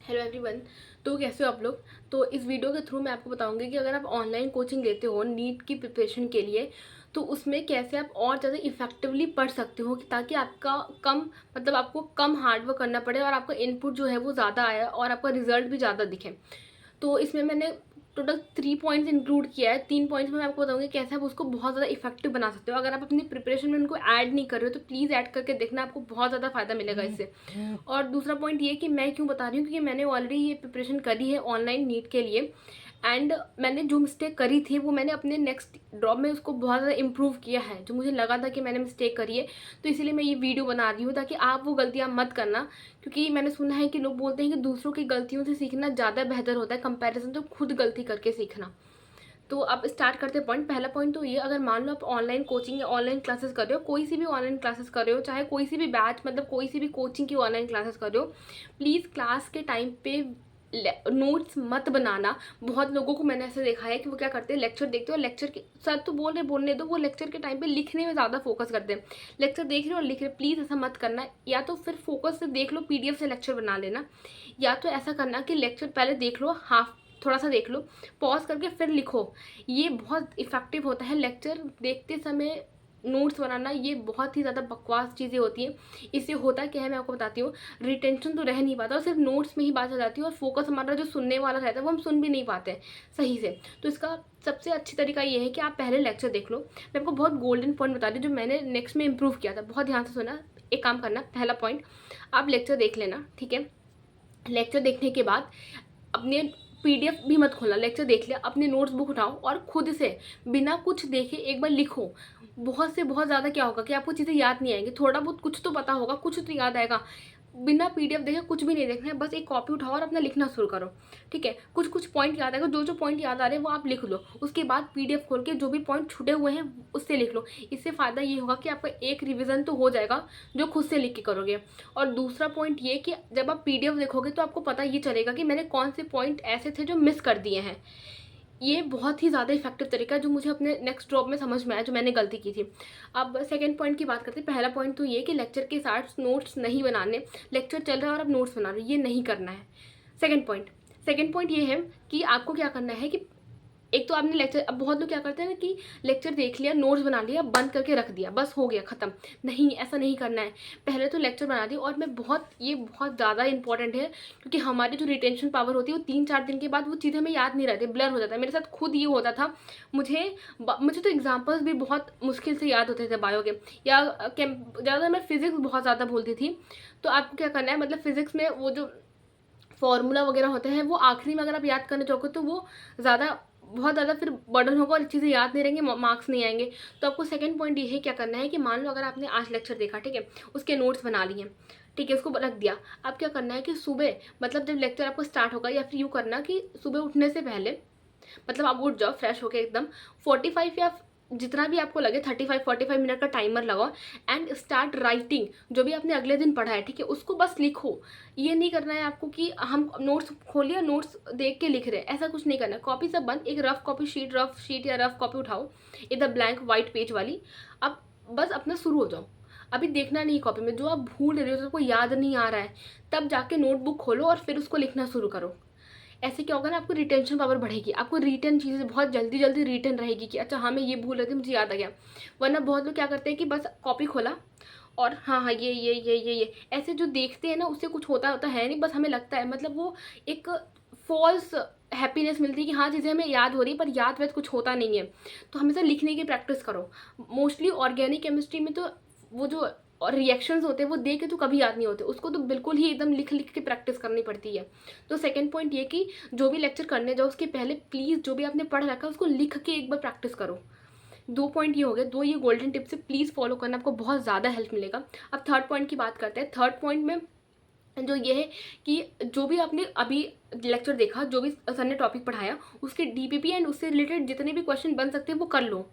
Hello everyone. तो कैसे हो आप लोग। तो इस वीडियो के थ्रू मैं आपको बताऊंगी कि अगर आप ऑनलाइन कोचिंग लेते हो नीट की प्रिपरेशन के लिए, तो उसमें कैसे आप और ज़्यादा इफेक्टिवली पढ़ सकते हो कि ताकि आपका कम आपको कम हार्डवर्क करना पड़े और आपका इनपुट जो है वो ज़्यादा आए और आपका रिजल्ट भी ज़्यादा दिखे। तो इसमें मैंने टोटल 3 पॉइंट्स इंक्लूड किया है। 3 पॉइंट्स में मैं आपको बताऊंगी कैसे आप उसको बहुत ज़्यादा इफेक्टिव बना सकते हो। अगर आप अपनी प्रिपरेशन में उनको ऐड नहीं कर रहे हो तो प्लीज़ ऐड करके देखना, आपको बहुत ज़्यादा फायदा मिलेगा इससे। और दूसरा पॉइंट ये कि मैं क्यों बता रही हूँ, क्योंकि मैंने ऑलरेडी ये प्रिपरेशन करी है ऑनलाइन नीट के लिए। एंड मैंने जो मिस्टेक करी थी वो मैंने अपने नेक्स्ट ड्रॉप में उसको बहुत ज़्यादा इम्प्रूव किया है, जो मुझे लगा था कि मैंने मिस्टेक करी है। तो इसीलिए मैं ये वीडियो बना रही हूँ ताकि आप वो गलतियाँ मत करना, क्योंकि मैंने सुना है कि लोग बोलते हैं कि दूसरों की गलतियों से सीखना ज़्यादा बेहतर होता है कंपैरिजन तो खुद गलती करके सीखना। तो अब स्टार्ट करते हैं। पहला पॉइंट तो ये, अगर मान लो आप ऑनलाइन कोचिंग या ऑनलाइन क्लासेस कर रहे हो, कोई सी भी ऑनलाइन क्लासेस कर रहे हो, चाहे कोई सी भी बैच कोई सी भी कोचिंग की ऑनलाइन क्लासेस कर रहे हो, प्लीज़ क्लास के टाइम पे नोट्स मत बनाना। बहुत लोगों को मैंने ऐसे देखा है कि वो क्या करते हैं, लेक्चर देखते हो, लेक्चर के सर तो बोल रहे बोलने दो, वो लेक्चर के टाइम पे लिखने में ज़्यादा फोकस करते हैं। लेक्चर देख रहे हो और लिख रहे, प्लीज़ ऐसा मत करना। या तो फिर फोकस से देख लो, पीडीएफ से लेक्चर बना लेना, या तो ऐसा करना कि लेक्चर पहले देख लो, हाफ थोड़ा सा देख लो, पॉज करके फिर लिखो। ये बहुत इफेक्टिव होता है। लेक्चर देखते समय नोट्स बनाना ये बहुत ही ज़्यादा बकवास चीज़ें होती हैं। इससे होता क्या है मैं आपको बताती हूँ, रिटेंशन तो रह नहीं पाता और सिर्फ नोट्स में ही बात हो जाती है और फोकस हमारा जो सुनने वाला रहता है वो हम सुन भी नहीं पाते सही से। तो इसका सबसे अच्छी तरीका ये है कि आप पहले लेक्चर देख लो। मैं आपको बहुत गोल्डन पॉइंट बता दी जो मैंने नेक्स्ट में इंप्रूव किया था, बहुत ध्यान से सुना। एक काम करना, पहला पॉइंट, आप लेक्चर देख लेना, ठीक है। लेक्चर देखने के बाद अपने पीडीएफ भी मत खोलना, लेक्चर देख लिया, अपनी नोट्स बुक उठाओ और खुद से बिना कुछ देखे एक बार लिखो। बहुत से बहुत ज़्यादा क्या होगा कि आपको चीज़ें याद नहीं आएंगी, थोड़ा बहुत कुछ तो पता होगा, कुछ तो याद आएगा। बिना पीडीएफ देखे कुछ भी नहीं देखना है, बस एक कॉपी उठाओ और अपना लिखना शुरू करो, ठीक है। कुछ कुछ पॉइंट याद आएगा, जो जो पॉइंट याद आ रहे हैं वो आप लिख लो। उसके बाद पीडीएफ खोल के जो भी पॉइंट छूटे हुए हैं उससे लिख लो। इससे फ़ायदा ये होगा कि आपका एक रिविज़न तो हो जाएगा जो खुद से लिख के करोगे। और दूसरा पॉइंट ये कि जब आप पीडीएफ देखोगे तो आपको पता ये चलेगा कि मैंने कौन से पॉइंट ऐसे थे जो मिस कर दिए हैं। ये बहुत ही ज़्यादा इफेक्टिव तरीका है जो मुझे अपने नेक्स्ट जॉब में समझ में आया, जो मैंने गलती की थी। अब सेकंड पॉइंट की बात करते हैं। पहला पॉइंट तो ये कि लेक्चर के साथ नोट्स नहीं बनाने, लेक्चर चल रहा है और आप नोट्स बना रहे हो, ये नहीं करना है। सेकंड पॉइंट ये है कि आपको क्या करना है कि एक तो आपने लेक्चर, अब बहुत लोग क्या करते हैं ना कि लेक्चर देख लिया, नोट्स बना लिया, बंद करके रख दिया, बस हो गया ख़त्म। नहीं, ऐसा नहीं करना है। पहले तो लेक्चर बना दिया। और ये बहुत ज़्यादा इंपॉर्टेंट है, क्योंकि हमारी जो रिटेंशन पावर होती है वो 3-4 दिन के बाद वो चीज़ें हमें याद नहीं रहती, ब्लर हो जाता है। मेरे साथ खुद ये होता था। मुझे तो एग्जाम्पल्स भी बहुत मुश्किल से याद होते थे बायो के, या ज़्यादा मैं फिजिक्स बहुत ज़्यादा भूलती थी। तो आपको क्या करना है, फिजिक्स में वो जो फॉर्मूला वगैरह होते हैं वो आखिरी में अगर आप याद करना चाहोगे तो वो बहुत ज़्यादा फिर बर्डन होगा और चीज़ें याद नहीं रहेंगी, मार्क्स नहीं आएंगे। तो आपको सेकंड पॉइंट ये है क्या करना है कि मान लो अगर आपने आज लेक्चर देखा, ठीक है, उसके नोट्स बना लिए, ठीक है, उसको रख दिया। अब क्या करना है कि सुबह जब लेक्चर आपको स्टार्ट होगा, या फिर यूँ करना कि सुबह उठने से पहले आप उठ जाओ फ्रेश होके एकदम, 45 या जितना भी आपको लगे 35-45 मिनट का टाइमर लगाओ एंड स्टार्ट राइटिंग। जो भी आपने अगले दिन पढ़ा है, ठीक है, उसको बस लिखो। ये नहीं करना है आपको कि हम नोट्स खोलिए, नोट्स देख के लिख रहे हैं, ऐसा कुछ नहीं करना है। कॉपी सब बंद, एक रफ शीट या रफ कॉपी उठाओ, इधर ब्लैंक वाइट पेज वाली। अब बस अपना शुरू हो जाओ। अभी देखना नहीं कॉपी में, जो आप भूल रहे हो, जो आपको याद नहीं आ रहा है, तब जाके नोटबुक खोलो और फिर उसको लिखना शुरू करो। ऐसे क्या होगा ना, आपको रिटेंशन पावर बढ़ेगी, आपको रिटर्न चीज़ें बहुत जल्दी जल्दी रिटर्न रहेगी कि अच्छा हाँ मैं ये भूल रही थी, मुझे याद आ गया। वरना बहुत लोग क्या करते हैं कि बस कॉपी खोला और हाँ हाँ ये ऐसे जो देखते हैं ना, उससे कुछ होता होता है नहीं, बस हमें लगता है, वो एक फॉल्स हैप्पीनेस मिलती है कि हाँ चीज़ें हमें याद हो रही है, पर याद वैद कुछ होता नहीं है। तो हमेशा लिखने की प्रैक्टिस करो। मोस्टली ऑर्गेनिक केमिस्ट्री में तो वो जो और रिएक्शंस होते हैं वो देख के तो कभी याद नहीं होते, उसको तो बिल्कुल ही एकदम लिख लिख के प्रैक्टिस करनी पड़ती है। तो सेकंड पॉइंट ये कि जो भी लेक्चर करने जाओ उसके पहले प्लीज़ जो भी आपने पढ़ रखा है उसको लिख के एक बार प्रैक्टिस करो। 2 पॉइंट ये हो गए, 2 ये गोल्डन टिप्स से प्लीज़ फॉलो करना, आपको बहुत ज़्यादा हेल्प मिलेगा। अब थर्ड पॉइंट की बात करते हैं। थर्ड पॉइंट में जो ये है कि जो भी आपने अभी लेक्चर देखा, जो भी सर ने टॉपिक पढ़ाया, उसके डीपीपी एंड उससे रिलेटेड जितने भी क्वेश्चन बन सकते हैं वो कर लो,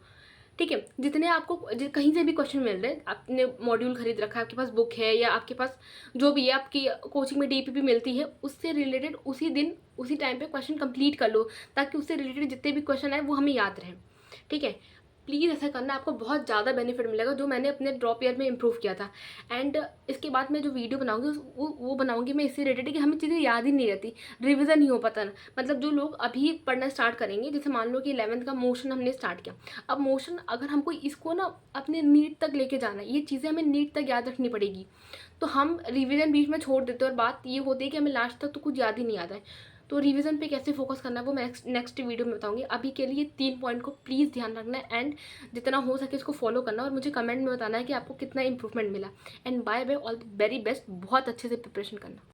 ठीक है। जितने आपको कहीं से भी क्वेश्चन मिल रहे हैं, आपने मॉड्यूल खरीद रखा है, आपके पास बुक है, या आपके पास जो भी है, आपकी कोचिंग में डीपीपी मिलती है, उससे रिलेटेड उसी दिन उसी टाइम पे क्वेश्चन कंप्लीट कर लो, ताकि उससे रिलेटेड जितने भी क्वेश्चन आए वो हमें याद रहें, ठीक है। प्लीज़ ऐसा करना, आपको बहुत ज़्यादा बेनिफिट मिलेगा, जो मैंने अपने ड्रॉप ईयर में इम्प्रूव किया था। एंड इसके बाद मैं जो वीडियो बनाऊंगी वो बनाऊंगी मैं इससे रिलेटेड कि हमें चीज़ें याद ही नहीं रहती, रिविज़न नहीं हो पाता ना। मतलब जो लोग अभी पढ़ना स्टार्ट करेंगे, जैसे मान लो कि 11th का मोशन हमने स्टार्ट किया, अब मोशन अगर हमको इसको ना अपने नीट तक लेके जाना है, ये चीज़ें हमें नीट तक याद रखनी पड़ेगी, तो हम रिवीजन बीच में छोड़ देते हैं और बात ये होती है कि हमें लास्ट तक तो कुछ याद ही नहीं आता है। तो रिवीजन पे कैसे फोकस करना है वो मैं नेक्स्ट वीडियो में बताऊंगी। अभी के लिए 3 पॉइंट को प्लीज़ ध्यान रखना है एंड जितना हो सके इसको फॉलो करना, और मुझे कमेंट में बताना है कि आपको कितना इंप्रूवमेंट मिला। And bye bye, all the very best, बहुत अच्छे से प्रिपरेशन करना।